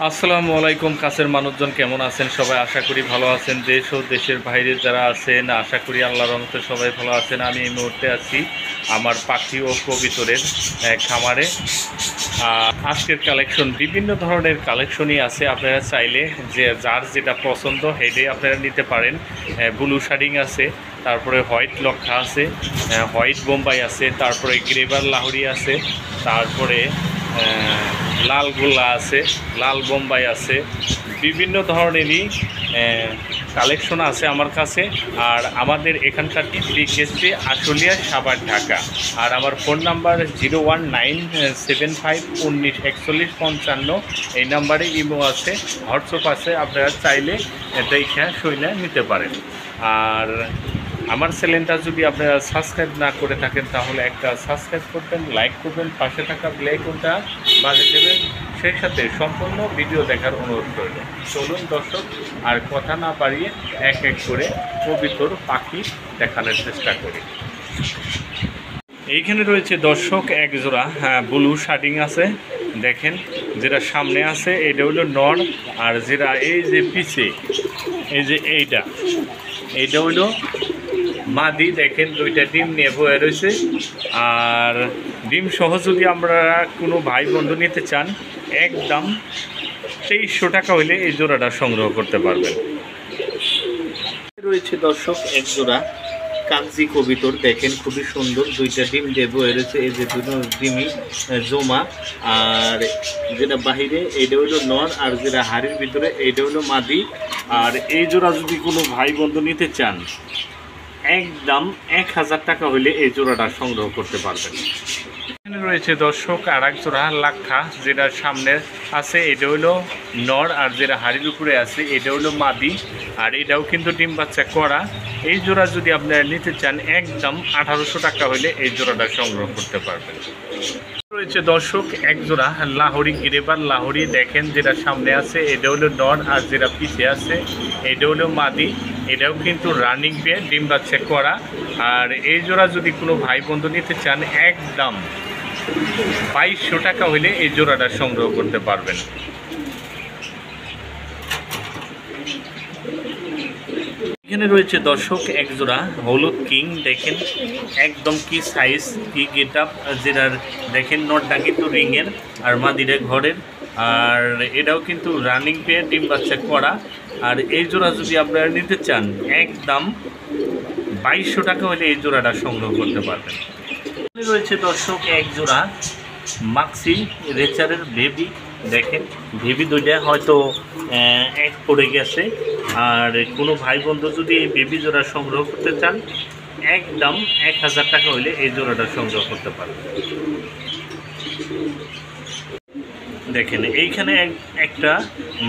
আসসালামু আলাইকুম। কাছের মানুষজন কেমন আছেন? সবাই আশা করি ভালো আছেন। দেশ ও দেশের বাইরে যারা আছেন আশা করি আল্লাহর রহমতে সবাই ভালো আছেন। আমি এই মুহূর্তে আছি আমার পাখি ও কবুতরের খামারে। আজকের কালেকশন বিভিন্ন ধরনের কালেকশনই আছে। আপনারা চাইলে যে যার যেটা পছন্দ সেটাই আপনারা নিতে পারেন। ব্লু শার্ডিং আছে, তারপরে হোয়াইট লক্ষা আছে, হোয়াইট বোম্বাই আছে, তারপরে গ্রেভার লাহোরি আছে, তারপরে লাল গোল্লা আছে, লাল বোম্বাই আছে, বিভিন্ন ধরনেরই কালেকশন আছে আমার কাছে। আর আমাদের এখানকার বিকেএসপি আশুলিয়া সাভার ঢাকা। আর আমার ফোন নাম্বার 01975194155। এই নাম্বারে ইমো আছে, হোয়াটসঅ্যাপ আছে। আপনারা চাইলে দেখে শুনে নিতে পারেন। আর আমার চ্যানেলটা যদি আপনারা সাবস্ক্রাইব না করে থাকেন তাহলে একটা সাবস্ক্রাইব করবেন, লাইক করবেন, পাশে থাকা বেল আইকনটা বাজিয়ে দেবেন, সেই সাথে সম্পূর্ণ ভিডিও দেখার অনুরোধ রইল। চলুন দর্শক, আর কথা না বাড়িয়ে এক এক করে কবুতর পাখি দেখানোর চেষ্টা করি। এইখানে রয়েছে দর্শক এক জোড়া ব্লু শার্ডিং আছে। দেখেন যেটা সামনে আছে এটা হলো নর, আর যেটা এই যে পিছে এই যে এইটা হলো মাদি। দেখেন দুইটা ডিম নিয়ে বয়ে রয়েছে। আর ডিম সহ যদি আমরা কোনো ভাই বন্ধু নিতে চান একদম 2300 টাকা হইলে এই জোড়াটা সংগ্রহ করতে পারবেন। রয়েছে দর্শক এক জোড়া কাগজি কবুতর। দেখেন খুবই সুন্দর, দুইটা ডিম দিয়ে বয়ে রয়েছে। এই যে দুটো ডিমই জমা, আর যেটা বাহিরে এইটা হইলো নর, আর যেটা হাড়ির ভিতরে এইটা হইলো মাদি। আর এই জোড়া যদি কোনো ভাই বন্ধু নিতে চান একদম 1000 টাকা হইলে এই জোড়াটা সংগ্রহ করতে পারবেন। এখানে রয়েছে দর্শক আর এক জোড়া লাক্ষা, যেটা সামনে আছে এটা হইলো নর, আর যেটা হাড়ির উপরে আছে এটা হইলো মাদি। আর এটাও কিন্তু ডিম বাচ্চা করা। এই জোড়া যদি আপনারা নিতে চান একদম 1800 টাকা হইলে এই জোড়াটা সংগ্রহ করতে পারবেন। রয়েছে দর্শক এক জোড়া লাহোরি, গ্রেভার লাহোরি। দেখেন যেটা সামনে আছে এটা হলো নর, আর যেটা পিছে আছে এটা হলো মাদি। এটাও কিন্তু রানিং পেয়ে ডিম বাচ্চা করা। আর এই জোড়া যদি কোনো ভাই বন্ধু নিতে চান একদম 2200 টাকা হইলে এই জোড়াটা সংগ্রহ করতে পারবেন। এখানে রয়েছে দর্শক এক জোড়া হলুদ কিং। দেখেন একদম কি সাইজ, কি গেট আপ, যেটার দেখেন নটটা কিন্তু রিংয়ের আর মাদিরা ঘরের। আর এটাও কিন্তু রানিং পেয়ে ডিম বাচ্চা করা। আর এই জোড়া যদি আপনারা নিতে চান একদম 2200 টাকা হলে এই জোড়াটা সংগ্রহ করতে পারবেন। রয়েছে দর্শক এক জোড়া মাক্সি রেচারের বেবি। দেখেন বেবি দুইটা হয়তো এক পড়ে গেছে। আর কোনো ভাই বন্ধু যদি এই বেবি জোড়া সংগ্রহ করতে চান একদম 1000 টাকা হলে এই জোড়াটা সংগ্রহ করতে পারবেন। দেখেন এইখানে একটা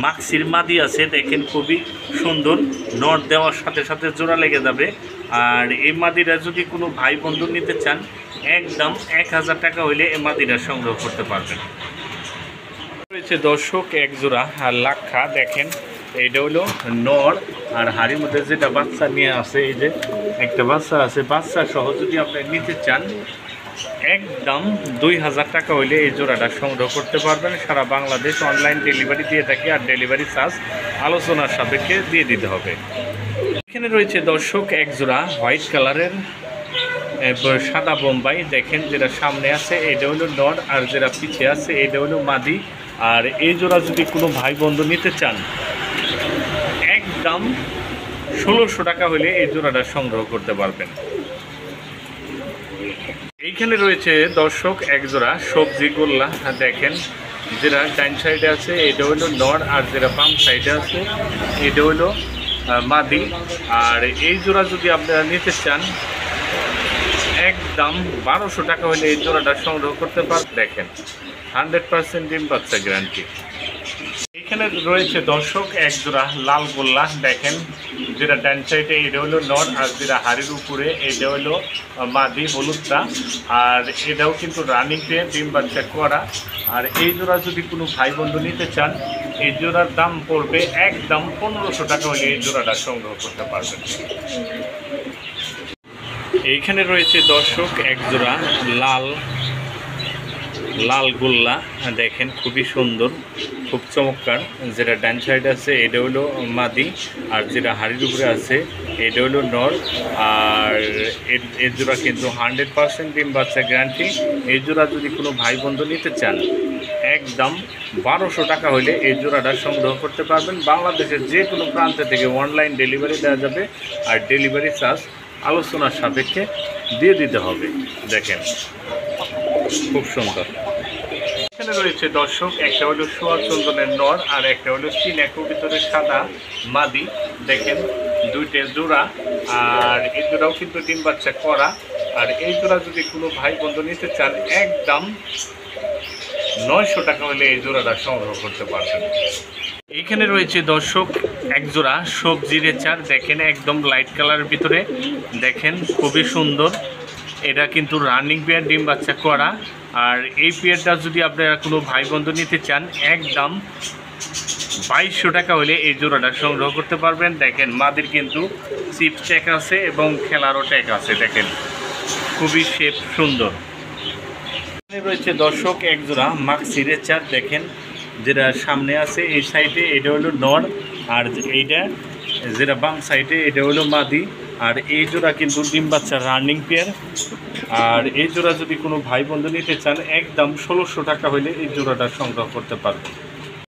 মাক্সির মাদি আছে। দেখেন খুবই সুন্দর, নট দেওয়ার সাথে সাথে জোড়া লেগে যাবে। আর এই মাদিরা যদি কোনো ভাই বন্ধু নিতে চান একদম 1000 টাকা হইলে এই মাদিরা সংগ্রহ করতে পারবেন। রয়েছে দর্শক এক জোড়া আর লাক্ষা। দেখেন এইটা হলো নর, আর হাড়ির মধ্যে যেটা বাচ্চা নিয়ে আছে এই যে একটা বাচ্চা আছে, বাচ্চা সহ যদি আপনি নিতে চান একদম 2000 টাকা হইলে এই জোড়াটা সংগ্রহ করতে পারবেন। সারা বাংলাদেশ অনলাইন ডেলিভারি দিয়ে থাকি, আর ডেলিভারি চার্জ আলোচনার সাপেক্ষে দিয়ে দিতে হবে। এখানে রয়েছে দর্শক এক জোড়া হোয়াইট কালারের সাদা বোম্বাই। দেখেন যেটা সামনে আছে এটা হলো নর, আর যেটা পিছে আছে এটা হলো মাদি। আর এই জোড়া যদি কোনো ভাই বন্ধু নিতে চান একদম 1600 টাকা হলে এই জোড়াটা সংগ্রহ করতে পারবেন। এইখানে রয়েছে দর্শক এক জোড়া সবজি গোল্লা। দেখেন যেটা ডাইন সাইডে আছে এটা হলো নর, আর যেটা বাম সাইডে আছে এটা হলো মাদি। আর এই জোড়া যদি আপনারা নিতে চান একদম 1200 টাকা হলে এই জোড়াটা সংগ্রহ করতে পারবেন। দেখেন 100% ডিম বাচ্চা গ্যারান্টি। এখানে রয়েছে দর্শক এক জোড়া লাল গোল্লা। দেখেন যেটা ডান সাইডে এটা হলো নর, আর যেটা হাড়ির উপরে এটা হলো মাদি হলুদটা। আর এটাও কিন্তু রানিং পেয়ে ডিম বাচ্চা করা। আর এই জোড়া যদি কোনো ভাই বন্ধু নিতে চান এই জোড়ার দাম পড়বে একদম 1500 টাকা হলে এই জোড়াটা সংগ্রহ করতে পারবেন। এইখানে রয়েছে দর্শক এক জোড়া লাল লাল গোল্লা দেখেন খুবই সুন্দর, খুব চমৎকার। যেটা ডান সাইড আছে এটা হলো মাদি, আর যেটা হাড়ির উপরে আছে এটা হলো নর। আর এর জোড়া কিন্তু 100% ডিম বাচ্চা গ্যারান্টি। এই জোড়া যদি কোনো ভাই বন্ধু নিতে চান একদম 1200 টাকা হলে এই জোড়াটা সংগ্রহ করতে পারবেন। বাংলাদেশের যে কোনো প্রান্ত থেকে অনলাইন ডেলিভারি দেওয়া যাবে, আর ডেলিভারি চার্জ আলোচনার সাপেক্ষে দিয়ে দিতে হবে। দেখেন খুব সুন্দর। এখানে রয়েছে দর্শক, একটা হলো সোয়া চন্দনের নর আর একটা হলো চীনা কবুতরের সাদা মাদি। দেখেন দুইটা জোড়া, আর এই জোড়াও কিন্তু ডিম বাচ্চা করা। আর এই জোড়া যদি কোনো ভাই বন্ধু নিতে চান একদম 900 টাকা হলে এই জোড়াটা সংগ্রহ করতে পারবেন। এইখানে রয়েছে দর্শক এক জোড়া সবজি রেচার। দেখেন একদম লাইট কালারের ভিতরে, দেখেন খুবই সুন্দর। এটা কিন্তু রানিং পেয়ার, ডিম বাচ্চা করা। আর এই পেয়ারটা যদি আপনারা কোনো ভাই বন্ধু নিতে চান একদম 2200 টাকা হলে এই জোড়াটা সংগ্রহ করতে পারবেন। দেখেন মাদির কিন্তু চিপ ট্যাগ আছে এবং খেলারও ট্যাগ আছে। দেখেন খুবই শেপ সুন্দর। এখানে রয়েছে দর্শক এক জোড়া মাক্সি রেচার। দেখেন যেটা সামনে আছে এই সাইডে এটা হলো নর, আর এইটা যেটা বাম সাইডে এটা হলো মাদি। আর এই জোড়া কিন্তু ডিম বাচ্চা রানিং পেয়ার। আর এই জোড়া যদি কোনো ভাই বন্ধু নিতে চান একদম 1600 টাকা হলে এই জোড়াটা সংগ্রহ করতে পারবেন।